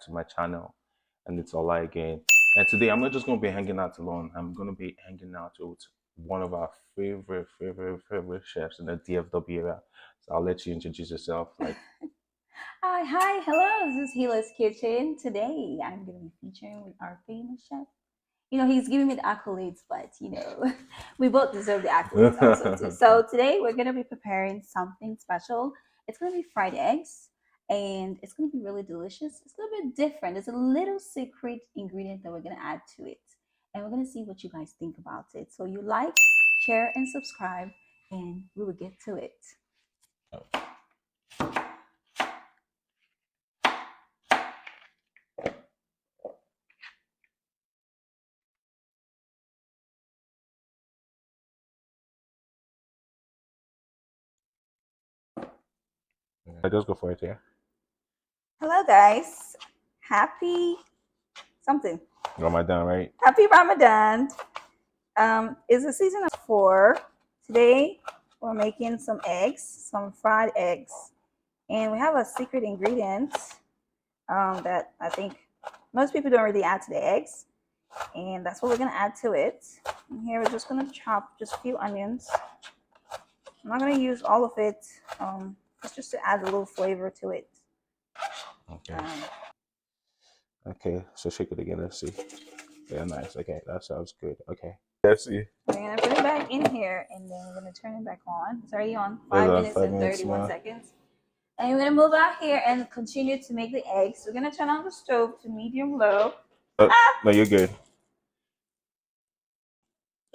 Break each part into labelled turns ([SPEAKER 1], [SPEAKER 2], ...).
[SPEAKER 1] back to my channel, and it's Ola again. And today I'm not just going to be hanging out alone. I'm going to be hanging out with one of our favorite chefs in the DFW area. So I'll let you introduce yourself. Like,
[SPEAKER 2] Hi, hello. This is Hila's Kitchen. Today, I'm going to be featuring with our famous chef. He's giving me the accolades, but we both deserve the accolades also too. So today, we're going to be preparing something special. It's going to be fried eggs, and it's going to be really delicious. It's a little bit different. There's a little secret ingredient that we're going to add to it, and we're going to see what you guys think about it. So you like, share, and subscribe, and we will get to it.
[SPEAKER 1] I just go for it, yeah.
[SPEAKER 2] Hello, guys. Happy something.
[SPEAKER 1] Ramadan, right?
[SPEAKER 2] Happy Ramadan. It's the season of 4. Today, we're making some eggs, some fried eggs. And we have a secret ingredient that I think most people don't really add to the eggs. And that's what we're going to add to it. And here, we're just going to chop just a few onions. I'm not going to use all of it. It's just to add a little flavor to it.
[SPEAKER 1] Okay. Okay, so shake it again. Let's see. Yeah, nice. Okay, that sounds good. Okay. Let's see.
[SPEAKER 2] We're going to put it back in here, and then we're going to turn it back on. It's already on. 5 minutes and 31 seconds. And we're going to move out here and continue to make the eggs. We're going to turn on the stove to medium low.
[SPEAKER 1] No, you're good.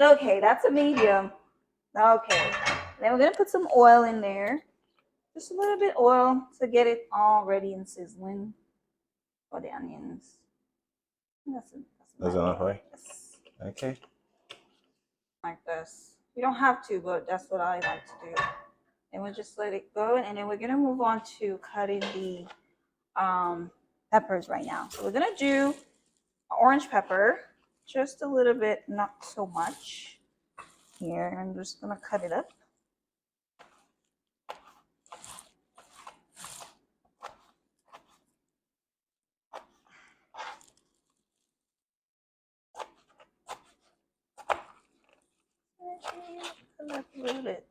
[SPEAKER 2] Okay, that's a medium. Okay. Then we're going to put some oil in there. Just a little bit oil to get it all ready and sizzling for the onions. That's
[SPEAKER 1] enough, right?
[SPEAKER 2] Yes.
[SPEAKER 1] Okay.
[SPEAKER 2] Like this. You don't have to, but that's what I like to do. And we'll just let it go, and then we're gonna move on to cutting the peppers right now. So we're gonna do orange pepper, just a little bit, not so much. Here, I'm just gonna cut it up. Cut up a little bit.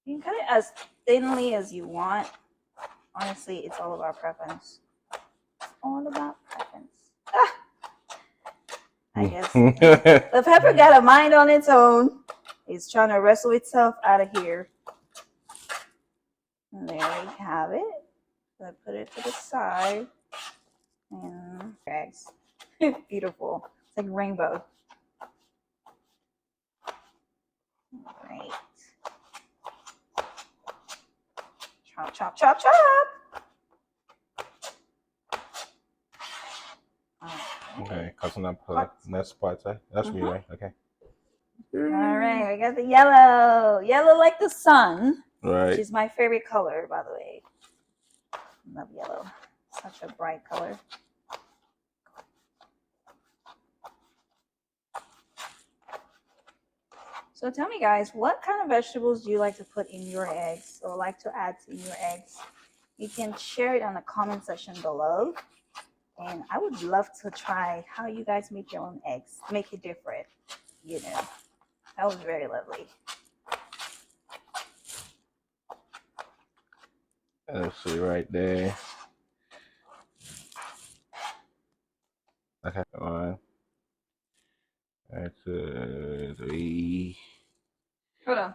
[SPEAKER 2] You can cut it as thinly as you want. Honestly, it's all about preference. It's all about preference. I guess the pepper got a mind on its own. It's trying to wrestle itself out of here. And there we have it. So I put it to the side. And eggs. Beautiful. It's like rainbow. Great. Chop, chop, chop, chop.
[SPEAKER 1] Okay, cutting up next part. That's me, right? Okay.
[SPEAKER 2] All right, we got the yellow. Yellow like the sun.
[SPEAKER 1] Right.
[SPEAKER 2] Which is my favorite color, by the way. I love yellow. Such a bright color. So tell me, guys, what kind of vegetables do you like to put in your eggs or like to add in your eggs? You can share it on the comment section below. And I would love to try how you guys make your own eggs. Make it different, That was very lovely.
[SPEAKER 1] Let's see right there. Okay, 1, 2, 3.
[SPEAKER 2] Hold on.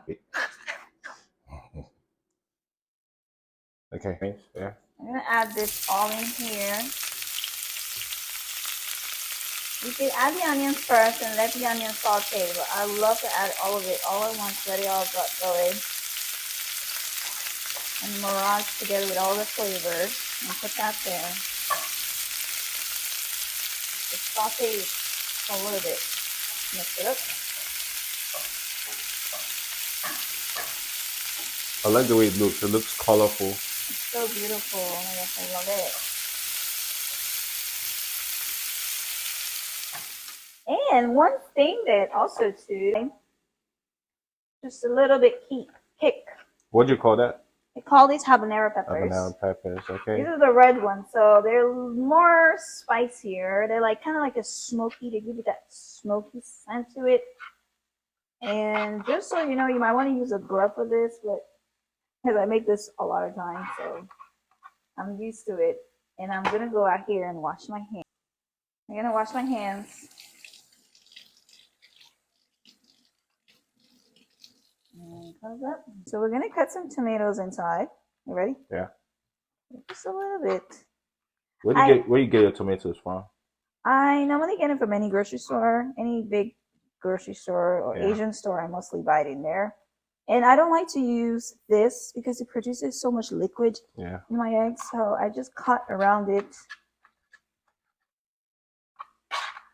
[SPEAKER 1] Okay, yeah.
[SPEAKER 2] I'm gonna add this all in here. You can add the onions first and let the onions saute, but I love to add all of it all at once, let it all go in. And mirage together with all the flavors and put that there. Just saute a little bit. Mix it up.
[SPEAKER 1] I like the way it looks. It looks colorful.
[SPEAKER 2] It's so beautiful. Oh my gosh, I love it. And one thing that also too, just a little bit kick.
[SPEAKER 1] What do you call that?
[SPEAKER 2] It call these habanero peppers.
[SPEAKER 1] Habanero peppers, okay.
[SPEAKER 2] These are the red ones, so they're more spicier. They're like kind of like a smoky. They give you that smoky scent to it. And just so you know, you might want to use a glove for this, but because I make this a lot of times, so I'm used to it. And I'm gonna go out here and wash my hands. I'm gonna wash my hands. So we're gonna cut some tomatoes inside. You ready?
[SPEAKER 1] Yeah.
[SPEAKER 2] Just a little bit.
[SPEAKER 1] Where you get your tomatoes from?
[SPEAKER 2] I normally get it from any grocery store, any big grocery store or Asian store. I mostly buy it in there. And I don't like to use this because it produces so much liquid in my eggs. So I just cut around it.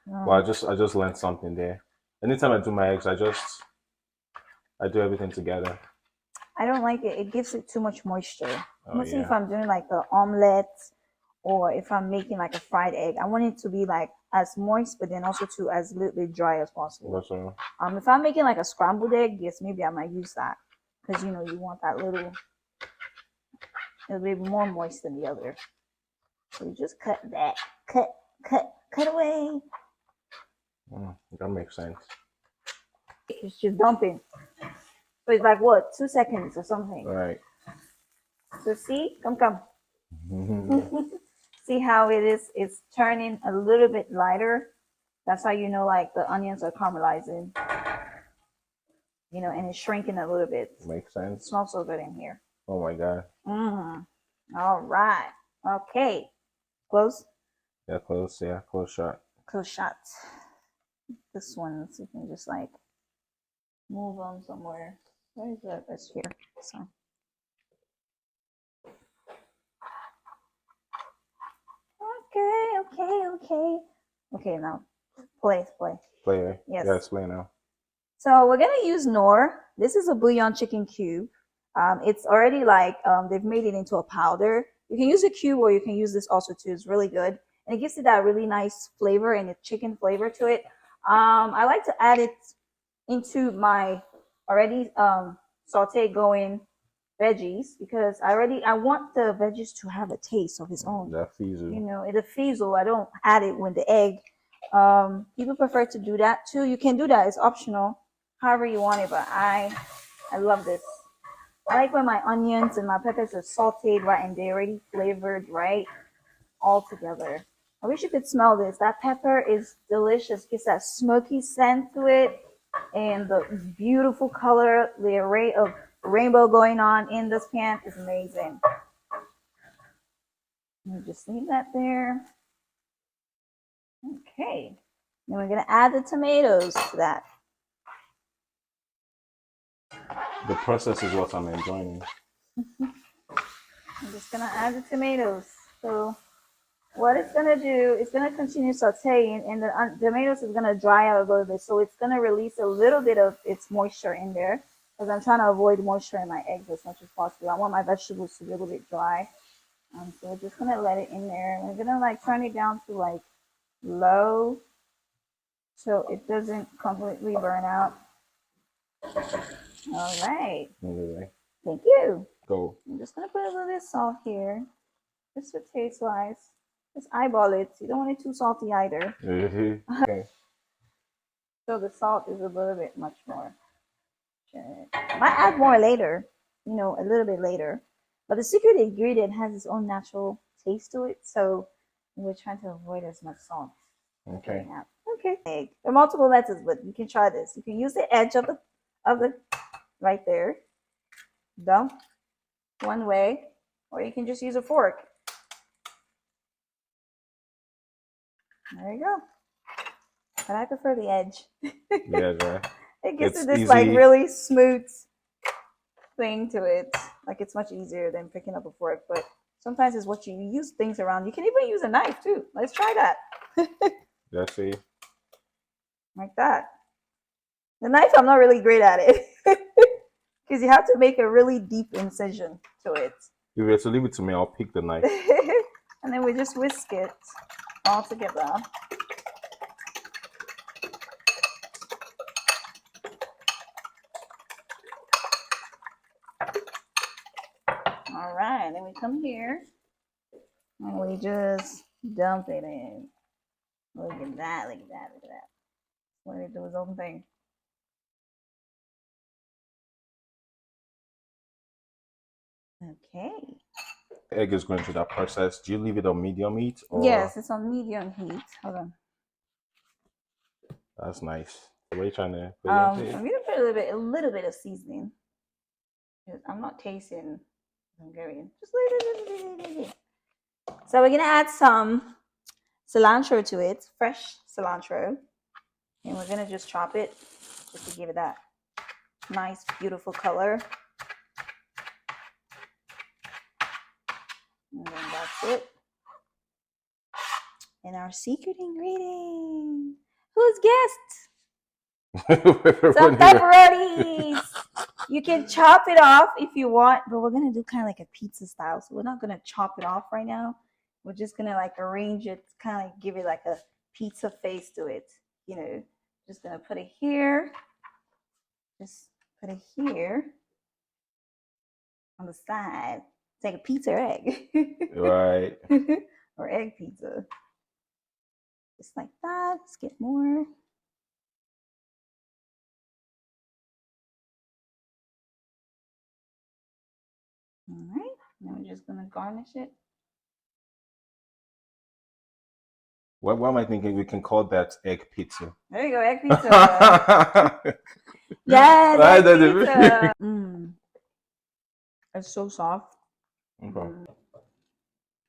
[SPEAKER 1] Well, I just learned something there. Anytime I do my eggs, I do everything together.
[SPEAKER 2] I don't like it. It gives it too much moisture.
[SPEAKER 1] Oh,
[SPEAKER 2] Mostly if I'm doing like the omelet or if I'm making like a fried egg, I want it to be like as moist, but then also to as little bit dry as possible. If I'm making like a scrambled egg, yes, maybe I might use that because you know you want that little bit more moist than the other. So you just cut that, cut away.
[SPEAKER 1] That makes sense.
[SPEAKER 2] It's just dumping. So it's like what, 2 seconds or something.
[SPEAKER 1] All right.
[SPEAKER 2] So see, come. See how it is? It's turning a little bit lighter. That's how you know like the onions are caramelizing. You know, and it's shrinking a little bit.
[SPEAKER 1] Makes sense.
[SPEAKER 2] It smells so good in here.
[SPEAKER 1] Oh my god.
[SPEAKER 2] All right. Okay. Close.
[SPEAKER 1] Yeah, close. Yeah, close shot.
[SPEAKER 2] Close shot. This one, so you can just like move on somewhere. Where is that? That's here. So. Okay, now play.
[SPEAKER 1] Play.
[SPEAKER 2] Yes.
[SPEAKER 1] Yeah, it's play now.
[SPEAKER 2] So we're gonna use Knorr. This is a bouillon chicken cube. It's already like they've made it into a powder. You can use a cube or you can use this also too. It's really good. And it gives it that really nice flavor and a chicken flavor to it. I like to add it into my already saute going veggies because I want the veggies to have a taste of its own.
[SPEAKER 1] That fizzle.
[SPEAKER 2] You know, the fizzle. I don't add it with the egg. People prefer to do that too. You can do that. It's optional, however you want it. But I love this. I like when my onions and my peppers are sauteed right and they're already flavored right all together. I wish you could smell this. That pepper is delicious. Gives that smoky scent to it, and the beautiful color, the array of rainbow going on in this pan is amazing. Just leave that there. Okay. Then we're gonna add the tomatoes to that.
[SPEAKER 1] The process is what I'm enjoying.
[SPEAKER 2] I'm just gonna add the tomatoes. So what it's gonna do, it's gonna continue sauteing, and the tomatoes is gonna dry out a little bit. So it's gonna release a little bit of its moisture in there because I'm trying to avoid moisture in my eggs as much as possible. I want my vegetables to be a little bit dry. So we're just gonna let it in there. We're gonna like turn it down to like low so it doesn't completely burn out. All right.
[SPEAKER 1] Okay.
[SPEAKER 2] Thank you.
[SPEAKER 1] Go.
[SPEAKER 2] I'm just gonna put a little bit of salt here, just for taste wise. Just eyeball it. You don't want it too salty either.
[SPEAKER 1] Okay.
[SPEAKER 2] So the salt is a little bit much more. Might add more later, you know, a little bit later. But the secret ingredient has its own natural taste to it, so we're trying to avoid as much salt.
[SPEAKER 1] Okay.
[SPEAKER 2] Okay. There are multiple methods, but you can try this. You can use the edge of the right there. Dump one way, or you can just use a fork. There you go. But I prefer the edge.
[SPEAKER 1] Yeah, right.
[SPEAKER 2] It gives it this easy, like really smooth thing to it. Like it's much easier than picking up a fork, but sometimes it's what you use things around. You can even use a knife too. Let's try that.
[SPEAKER 1] Let's see.
[SPEAKER 2] Like that. The knife, I'm not really great at it because you have to make a really deep incision to it.
[SPEAKER 1] If you were to leave it to me, I'll pick the knife.
[SPEAKER 2] And then we just whisk it all together. All right, then we come here and we just dump it in. Look at that, look at that, look at that. Let it do his own thing. Okay.
[SPEAKER 1] The egg is going through that process. Do you leave it on medium heat or?
[SPEAKER 2] Yes, it's on medium heat. Hold on.
[SPEAKER 1] That's nice. What are you trying to put
[SPEAKER 2] I'm
[SPEAKER 1] into it?
[SPEAKER 2] gonna put a little bit of seasoning. I'm not tasting Hungarian. Just a little. So we're gonna add some cilantro to it, fresh cilantro, and we're gonna just chop it just to give it that nice, beautiful color. And then that's it. And our secret ingredient. Who's guessed? Some pepperonis. You can chop it off if you want, but we're gonna do kind of like a pizza style. So we're not gonna chop it off right now. We're just gonna like arrange it, kind of like give it like a pizza face to it. You know, just gonna put it here. Just put it here on the side. It's like a pizza or egg.
[SPEAKER 1] Right.
[SPEAKER 2] Or egg pizza. Just like that. Let's get more. All right. Now we're just gonna garnish it.
[SPEAKER 1] What am I thinking? We can call that egg pizza.
[SPEAKER 2] There you go, egg pizza. Yes, egg pizza. It's so soft.
[SPEAKER 1] Okay.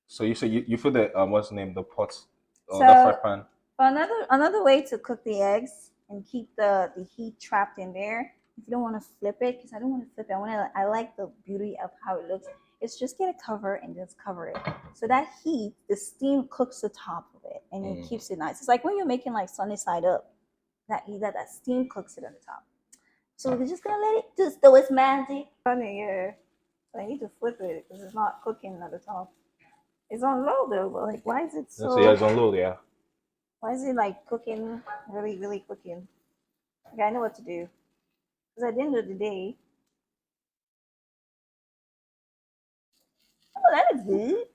[SPEAKER 1] So you say you feel the what's the name, the pot,
[SPEAKER 2] So
[SPEAKER 1] the fry pan.
[SPEAKER 2] another way to cook the eggs and keep the heat trapped in there. If you don't want to flip it, because I don't want to flip it, I like the beauty of how it looks. It's just get a cover and just cover it. So that heat, the steam cooks the top of it and it keeps it nice. It's like when you're making like sunny side up, that steam cooks it on the top. So we're just gonna let it just do its magic. Funny, yeah. I need to flip it because it's not cooking at the top. It's on low though, but like, why is it so?
[SPEAKER 1] So yeah, it's on low, yeah.
[SPEAKER 2] Why is it like cooking, really, really cooking? Okay, I know what to do. Because at the end of the day, oh, that is good.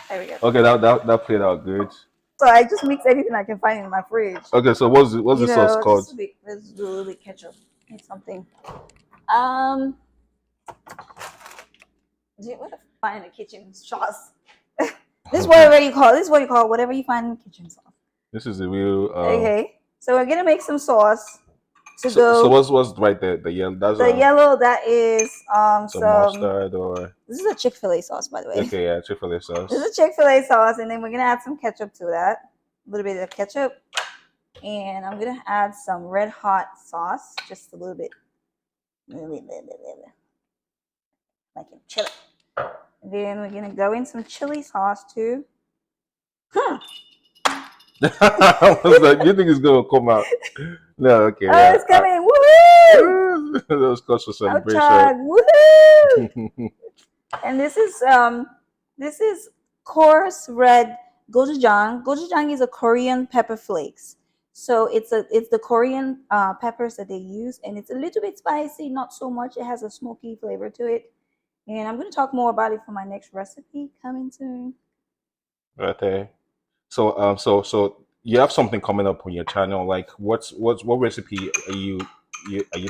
[SPEAKER 2] There we go.
[SPEAKER 1] Okay, that played out good.
[SPEAKER 2] So I just mix anything I can find in my fridge.
[SPEAKER 1] Okay, so what's the sauce called?
[SPEAKER 2] Let's do a little bit ketchup. Need something. What to find in the kitchen sauce? This is what you call. This is what you call whatever you find in the kitchen sauce.
[SPEAKER 1] This is the real.
[SPEAKER 2] Okay, so we're gonna make some sauce.
[SPEAKER 1] So what's right there? The yellow. That's
[SPEAKER 2] the yellow. That is
[SPEAKER 1] some mustard or.
[SPEAKER 2] This is a Chick-fil-A sauce, by the way.
[SPEAKER 1] Okay, yeah, Chick-fil-A sauce.
[SPEAKER 2] This is a Chick-fil-A sauce, and then we're gonna add some ketchup to that. A little bit of ketchup, and I'm gonna add some red hot sauce, just a little bit, like in chili. And then we're gonna go in some chili sauce too.
[SPEAKER 1] I was like, you think it's gonna come out? No, okay.
[SPEAKER 2] Oh, yeah. It's coming! Woohoo!
[SPEAKER 1] That was cause for celebration.
[SPEAKER 2] Woohoo! And this is coarse red gochujang. Gochujang is a Korean pepper flakes. So it's the Korean peppers that they use, and it's a little bit spicy, not so much. It has a smoky flavor to it. And I'm going to talk more about it for my next recipe coming soon.
[SPEAKER 1] Okay. So you have something coming up on your channel. Like what recipe are you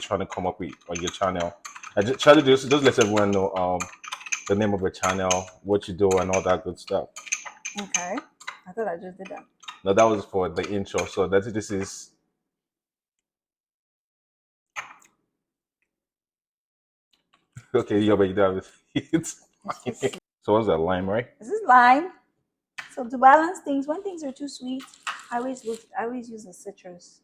[SPEAKER 1] trying to come up with on your channel? I just try to just let everyone know the name of your channel, what you do, and all that good stuff.
[SPEAKER 2] Okay. I thought I just did that.
[SPEAKER 1] No, that was for the intro. So this is. Okay, you're already done with it. So what's that, lime, right?
[SPEAKER 2] This is lime. So to balance things, when things are too sweet, I always use the citrus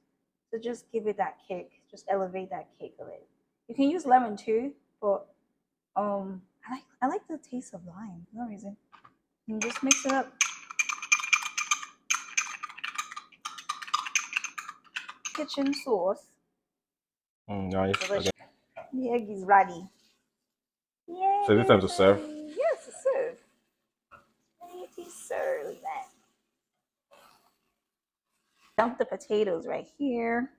[SPEAKER 2] to just give it that kick, just elevate that kick of it. You can use lemon too, but I like the taste of lime for no reason. And just mix it up. Kitchen sauce.
[SPEAKER 1] Nice. Okay.
[SPEAKER 2] The egg is ready. Yay!
[SPEAKER 1] So it's time to serve.
[SPEAKER 2] Yes, to serve. Ready to serve that. Dump the potatoes right here.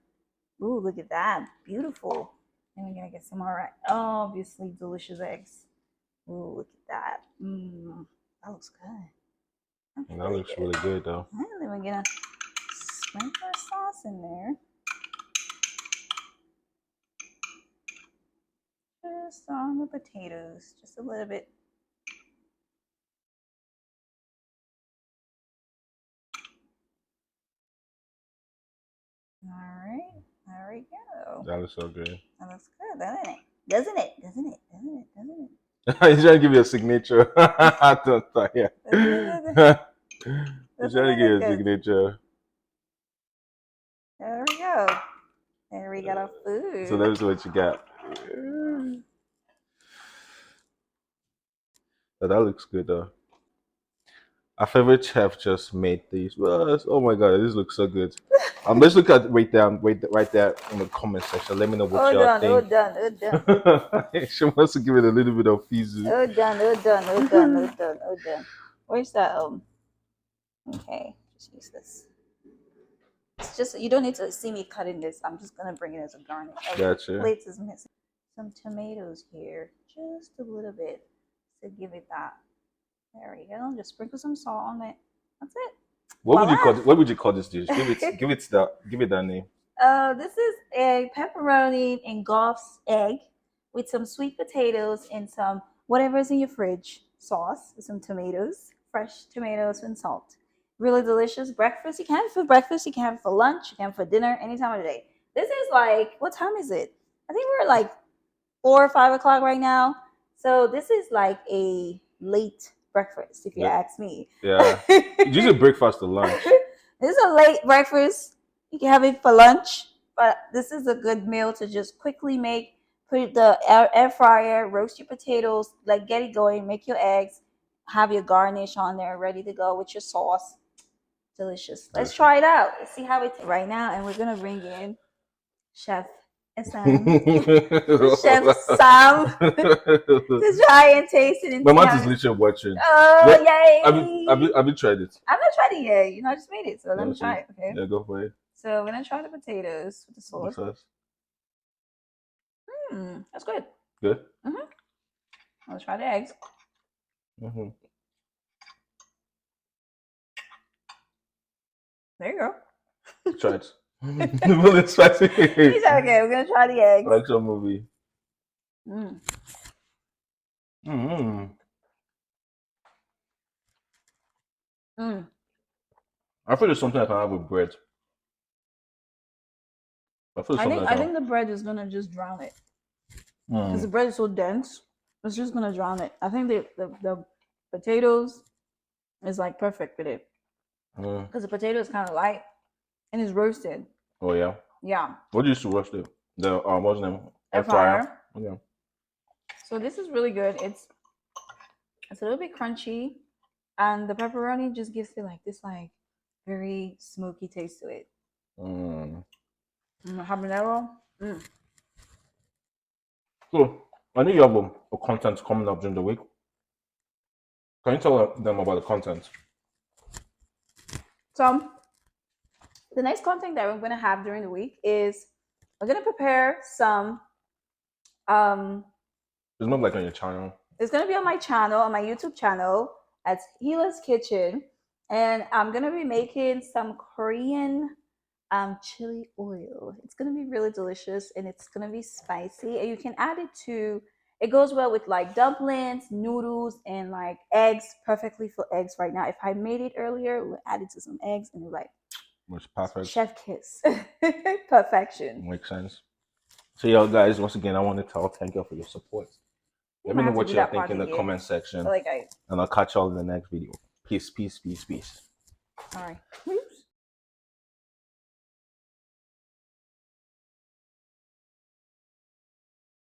[SPEAKER 2] Ooh, look at that. Beautiful. And we're gonna get some more obviously delicious eggs. Ooh, look at that. That looks good. That's
[SPEAKER 1] That
[SPEAKER 2] really
[SPEAKER 1] looks
[SPEAKER 2] good.
[SPEAKER 1] really good though.
[SPEAKER 2] And then we're gonna sprinkle our sauce in there. Just on the potatoes, just a little bit. All right, there we go.
[SPEAKER 1] That looks so good.
[SPEAKER 2] That looks good, doesn't it? Doesn't it? Doesn't it? Doesn't it? Doesn't it?
[SPEAKER 1] He's trying to give you a signature. I don't know, yeah. He's trying to give you a signature.
[SPEAKER 2] There we go. There we got our food.
[SPEAKER 1] So that's what you got. But that looks good though. Our favorite chef just made these. Well, oh my god, this looks so good. Let's look at right there in the comment section. Let me know what y'all think.
[SPEAKER 2] Done.
[SPEAKER 1] She wants to give it a little bit of fizzle.
[SPEAKER 2] Done. Where's that? Okay, just use this. It's just you don't need to see me cutting this. I'm just gonna bring it as a garnish.
[SPEAKER 1] Gotcha.
[SPEAKER 2] Plates is missing. Some tomatoes here, just a little bit to give it that. There we go. Just sprinkle some salt on it. That's it.
[SPEAKER 1] What would you call this dish? Give it that name.
[SPEAKER 2] This is a pepperoni engulfs egg with some sweet potatoes and some whatever's in your fridge sauce with some tomatoes, fresh tomatoes and salt. Really delicious breakfast. You can have it for breakfast. You can have it for lunch. You can have it for dinner. Any time of the day. This is like what time is it? I think we're like 4 or 5 o'clock right now. So this is like a late breakfast, if you ask me.
[SPEAKER 1] Yeah. Usually breakfast or lunch.
[SPEAKER 2] This is a late breakfast. You can have it for lunch, but this is a good meal to just quickly make. Put the air fryer, roast your potatoes, like get it going, make your eggs, have your garnish on there ready to go with your sauce. Delicious. Let's try it out. Let's see how it right now, and we're gonna bring in Chef Sam. Chef Sam to try and taste it.
[SPEAKER 1] My mouth is literally watching.
[SPEAKER 2] Oh, yay!
[SPEAKER 1] Have you tried it?
[SPEAKER 2] I've not tried it yet. I just made it, so let me try it. Okay.
[SPEAKER 1] Yeah, go for it.
[SPEAKER 2] So we're gonna try the potatoes with the sauce. That's good.
[SPEAKER 1] Good.
[SPEAKER 2] Let's try the eggs. There you go.
[SPEAKER 1] Try it. It's spicy.
[SPEAKER 2] Okay, we're gonna try the eggs.
[SPEAKER 1] Like some movie. I feel there's something I can have with bread.
[SPEAKER 2] I think the bread is gonna just drown it because the bread is so dense. It's just gonna drown it. I think the potatoes is like perfect with it because the potato is kind of light and it's roasted.
[SPEAKER 1] Oh yeah.
[SPEAKER 2] Yeah.
[SPEAKER 1] What do you used to roast it? The what's the name?
[SPEAKER 2] Air fryer.
[SPEAKER 1] Okay.
[SPEAKER 2] So this is really good. It's a little bit crunchy, and the pepperoni just gives it like this like very smoky taste to it. Habanero.
[SPEAKER 1] So I know you have a content coming up during the week. Can you tell them about the content?
[SPEAKER 2] So the next content that we're gonna have during the week is we're gonna prepare some.
[SPEAKER 1] It's not like on your channel.
[SPEAKER 2] It's gonna be on my channel, on my YouTube channel. That's Hila's Kitchen, and I'm gonna be making some Korean chili oil. It's gonna be really delicious and it's gonna be spicy. And you can add it to. It goes well with like dumplings, noodles, and like eggs. Perfectly for eggs right now. If I made it earlier, we'll add it to some eggs and we're like.
[SPEAKER 1] It's perfect.
[SPEAKER 2] Chef kiss. Perfection.
[SPEAKER 1] Makes sense. So y'all guys, once again, I want to thank you for your support. Let me know what you think in the comment section. And I'll catch y'all in the next video. Peace.
[SPEAKER 2] All right.